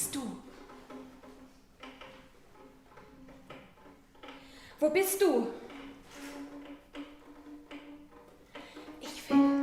bist du? Wo bist du? Ich will.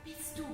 Bist du?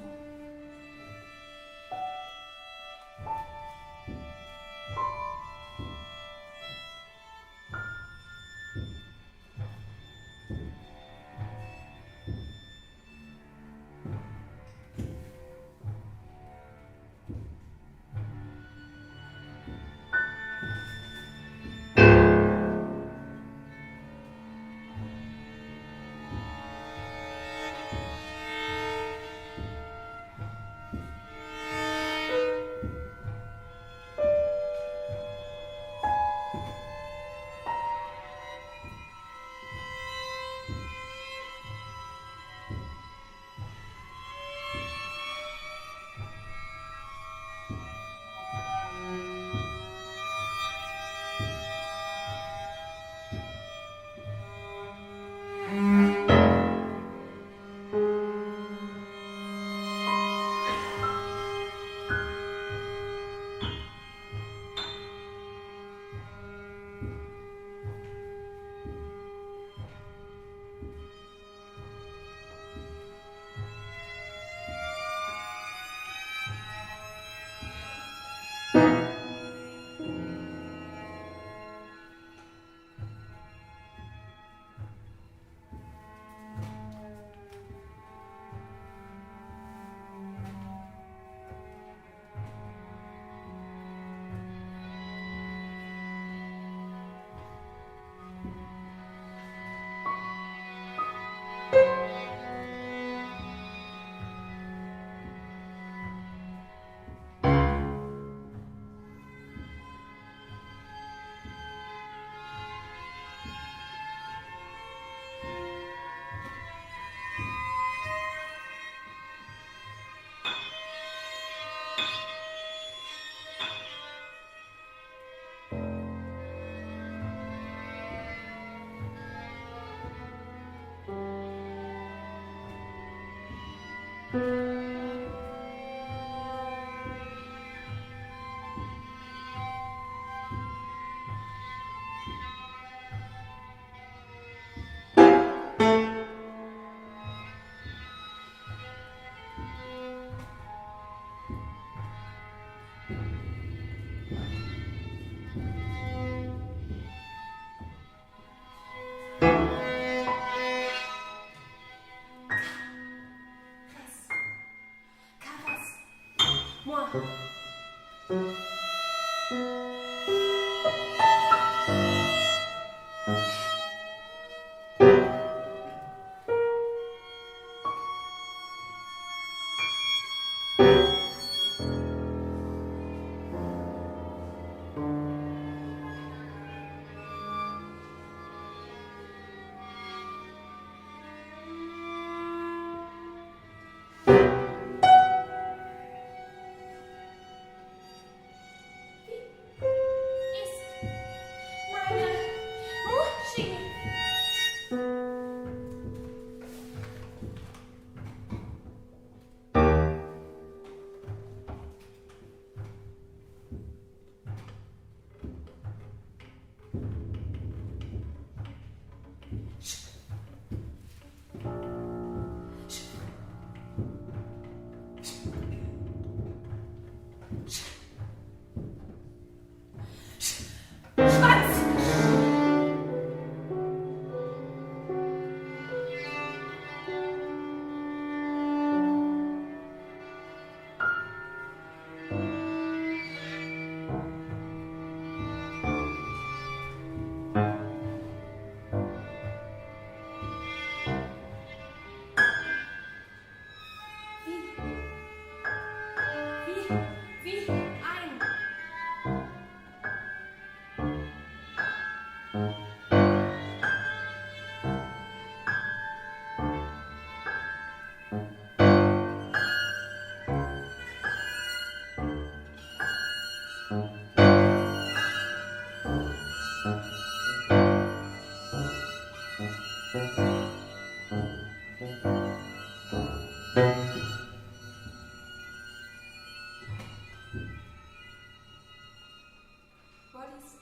Bodies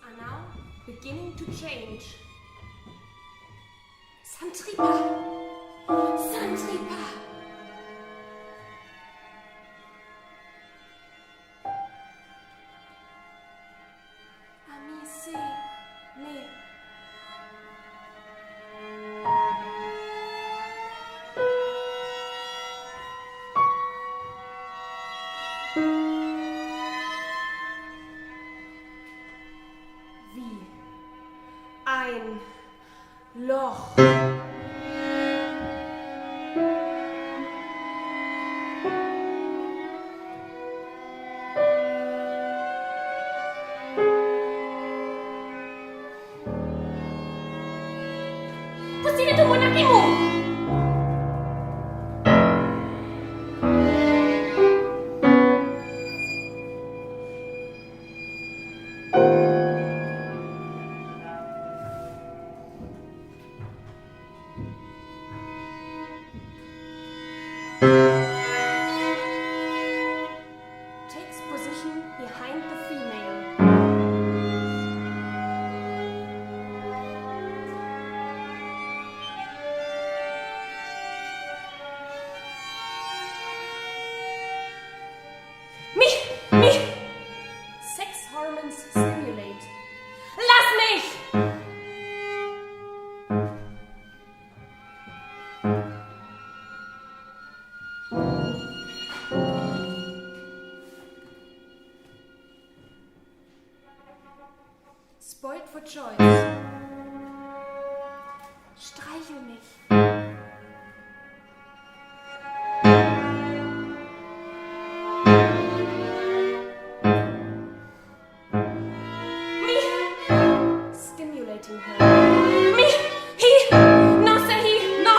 are now beginning to change. Santripa! Santripa! Ami se me. Wie ein Loch. Pusine tu monakimu. Takes position behind the female. Mich! Sex hormones stimulate. Lass mich! Spoiled for choice. Streichel mich. Stimulating her. Me, he, no say he, no.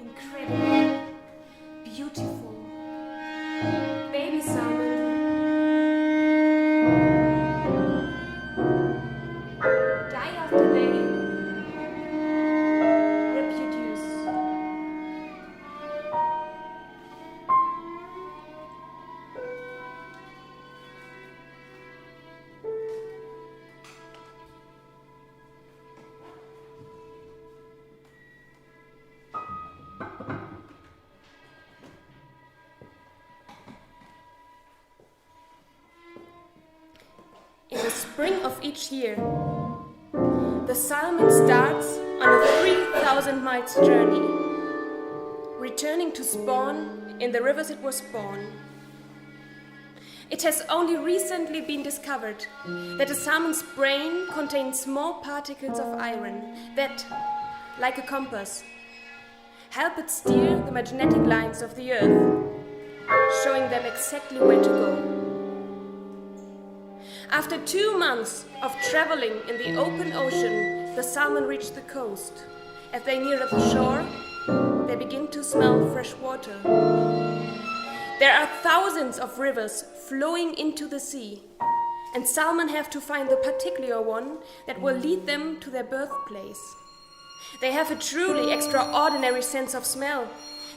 Incredible, beautiful, baby salmon. Day after day. Reproduce. In the spring of each year, the salmon starts on a 3,000 miles journey, returning to spawn in the rivers it was born. It has only recently been discovered that a salmon's brain contains small particles of iron that, like a compass, help it steer the magnetic lines of the earth, showing them exactly where to go. After 2 months of traveling in the open ocean, the salmon reach the coast. As they near the shore, they begin to smell fresh water. There are thousands of rivers flowing into the sea, and salmon have to find the particular one that will lead them to their birthplace. They have a truly extraordinary sense of smell.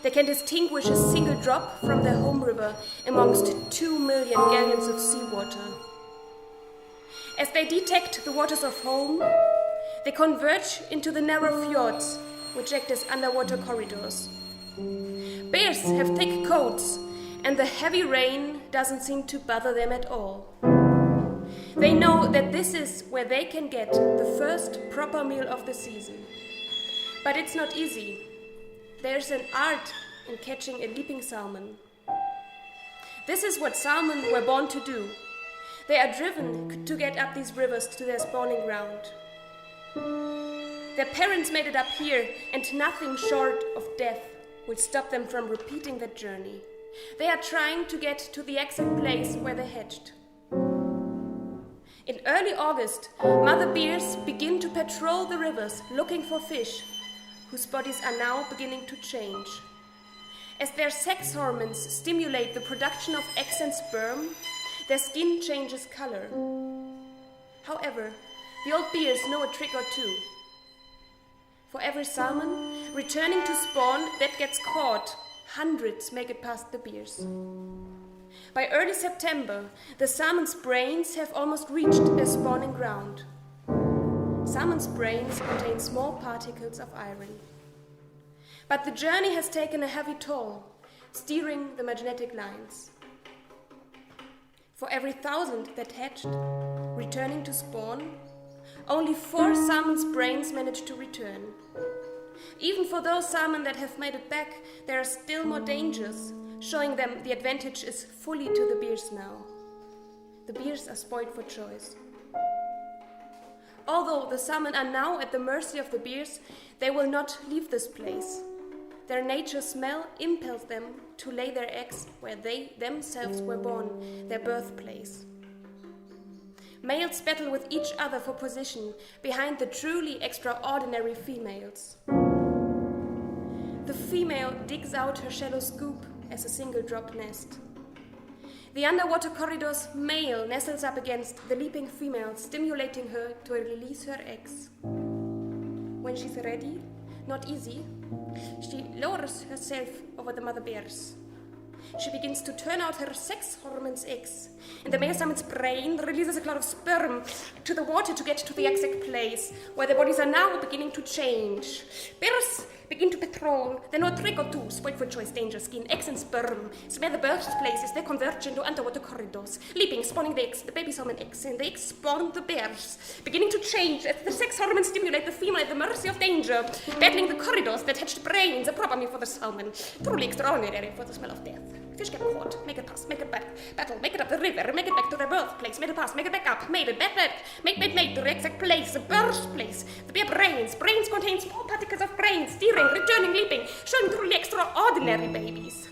They can distinguish a single drop from their home river amongst 2 million gallons of seawater. As they detect the waters of home, they converge into the narrow fjords, which act as underwater corridors. Bears have thick coats, and the heavy rain doesn't seem to bother them at all. They know that this is where they can get the first proper meal of the season. But it's not easy. There's an art in catching a leaping salmon. This is what salmon were born to do. They are driven to get up these rivers to their spawning ground. Their parents made it up here, and nothing short of death will stop them from repeating that journey. They are trying to get to the exact place where they hatched. In early August, mother bears begin to patrol the rivers looking for fish, whose bodies are now beginning to change. As their sex hormones stimulate the production of eggs and sperm, their skin changes color. However, the old bears know a trick or two. For every salmon returning to spawn that gets caught, hundreds make it past the bears. By early September, the salmon's brains have almost reached their spawning ground. Salmon's brains contain small particles of iron. But the journey has taken a heavy toll, steering the magnetic lines. For every 1,000 that hatched, returning to spawn, only 4 salmon's brains manage to return. Even for those salmon that have made it back, there are still more dangers, showing them the advantage is fully to the bears now. The bears are spoiled for choice. Although the salmon are now at the mercy of the bears, they will not leave this place. Their nature's smell impels them to lay their eggs where they themselves were born, their birthplace. Males battle with each other for position behind the truly extraordinary females. The female digs out her shallow scoop as a single drop nest. The underwater corridor's male nestles up against the leaping female, stimulating her to release her eggs. When she's ready, not easy, she lowers herself over the mother bears. She begins to turn out her sex hormones eggs, and the male salmon's brain releases a cloud of sperm to the water to get to the exact place where the bodies are now beginning to change. Bears begin to patrol. They know a trick or two, spoiled for choice, danger, skin, eggs and sperm. Smell the birthplaces, they converge into underwater corridors, leaping, spawning the eggs, the baby salmon eggs, and the eggs spawn the bears, beginning to change as the sex hormones stimulate the female at the mercy of danger, battling the corridors that hatched brains, a proper meal for the salmon, truly extraordinary for the smell of death. Fish get caught, make it pass, make it back, battle, make it up the river, make it back to their birthplace, make it pass, make it back up, made it back, make to the exact place, the birthplace. The bear brains contain small particles of brains, steering, returning, leaping, showing truly extraordinary babies.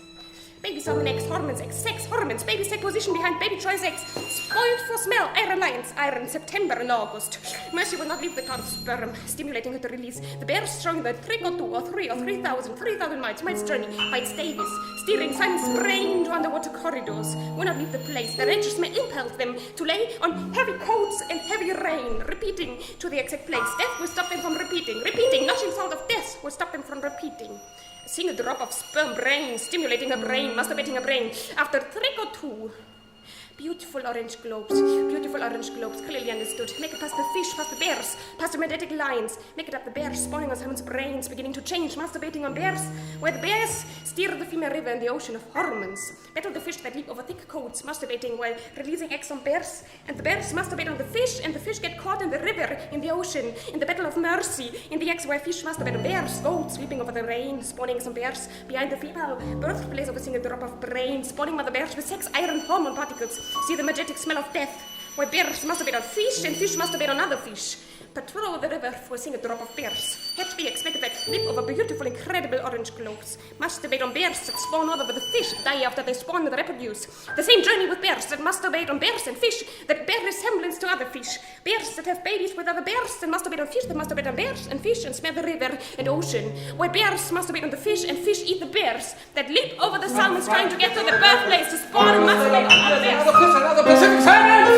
Baby salmon eggs, hormones eggs, sex hormones, baby sex position behind baby choice eggs, spoiled for smell, iron lions, iron, September and August. Mercy will not leave the cloud of sperm, stimulating her to release. The bears showing the trick or 2 or 3 or 3,000 miles journey by its Davis, steering silence brain to underwater corridors, will not leave the place. Their natures may impel them to lay on heavy coats and heavy rain, repeating to the exact place. Death will stop them from repeating, nothing sound of death will stop them from repeating. A single drop of sperm brain, stimulating a brain, masturbating a brain. After trick or 2, beautiful orange globes, clearly understood. Make it past the fish, past the bears, past the magnetic lines. Make it up the bears, spawning on salmon's brains, beginning to change, masturbating on bears, where the bears steer the female river in the ocean of hormones. Battle the fish that leap over thick coats, masturbating while releasing eggs on bears, and the bears masturbate on the fish, and the fish get caught in the river, in the ocean, in the battle of mercy, in the eggs where fish masturbate on bears, goats sweeping over the rain, spawning some bears behind the female birthplace of a single drop of brain, spawning mother bears with sex iron hormone particles. See the majestic smell of death, where bears masturbate on fish and fish masturbate on other fish. Patrol the river for a single drop of bears. Hatch the eggs, make that leap over beautiful, incredible orange globes. Masturbate on bears that spawn over the fish, die after they spawn and reproduce. The same journey with bears that masturbate on bears and fish that bear resemblance to other fish. Bears that have babies with other bears and masturbate on fish that masturbate on bears and fish and smell the river and ocean. Where bears masturbate on the fish and fish eat the bears that leap over the salmons trying to get to the birthplace to spawn and masturbate on other bears. Another Pacific Silence!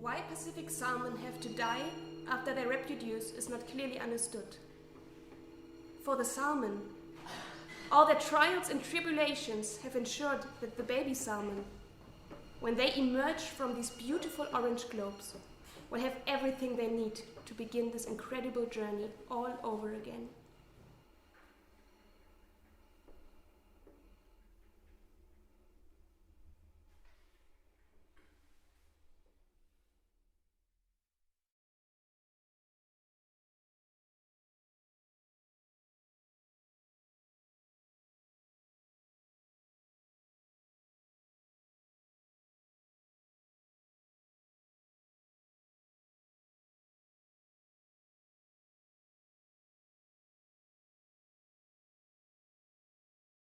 Why Pacific salmon have to die after they reproduce is not clearly understood. For the salmon, all their trials and tribulations have ensured that the baby salmon, when they emerge from these beautiful orange globes, will have everything they need to begin this incredible journey all over again.